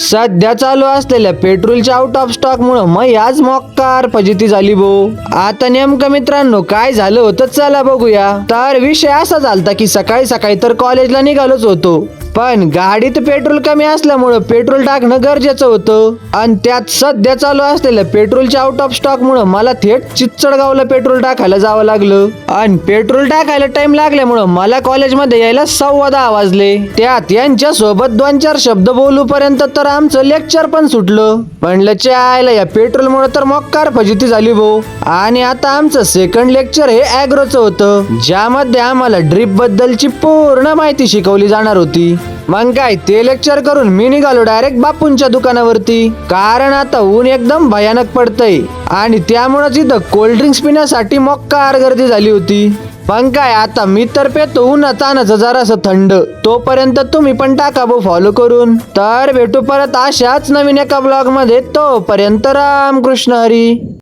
सध्या चालू असलेल्या पेट्रोलच्या आउट ऑफ स्टॉक मुळे मग आज मोक्कार फजिती झाली भो. आता नेमकं मित्रांनो काय झालं होतं चला बघूया. तर विषय असा झालता की सकाळी सकाळी तर कॉलेजला निघालोच होतो, पण गाडीत पेट्रोल कमी असल्यामुळं पेट्रोल टाकणं गरजेचं होतं. आणि त्यात सध्या चालू असलेल्या पेट्रोलच्या आउट ऑफ स्टॉक मुळे मला थेट चिच्चडगावला पेट्रोल टाकायला जावं लागलं. आणि पेट्रोल टाकायला टाइम लागल्यामुळं मला कॉलेजमध्ये यायला 10:15 वाजले. त्यात यांच्या सोबत 2-4 शब्द बोलू पर्यंत तर आमचं लेक्चर पण सुटलं. म्हणलं चायला या पेट्रोल मुळे तर मोक्कार फजिती झाली भो. आणि आता आमचं सेकंड लेक्चर हे ॲग्रोचं होतं, ज्यामध्ये आम्हाला ड्रीप बद्दलची पूर्ण माहिती शिकवली जाणार होती. मग काय ते लेक्चर करून मी निघालो डायरेक्ट बापूंच्या दुकानावरती, कारण आता ऊन एकदम भयानक पडतंय आणि त्यामुळेच इथं कोल्ड्रिंक्स पिण्यासाठी मोक्कार गर्दी झाली होती. मग काय आता मी तर पेतो उन्हात आणायचं जरासं थंड. तोपर्यंत तुम्ही पण टाका बो फॉलो करून. तर भेटू परत अशाच नवीन एका ब्लॉग मध्ये. तोपर्यंत रामकृष्ण हरी.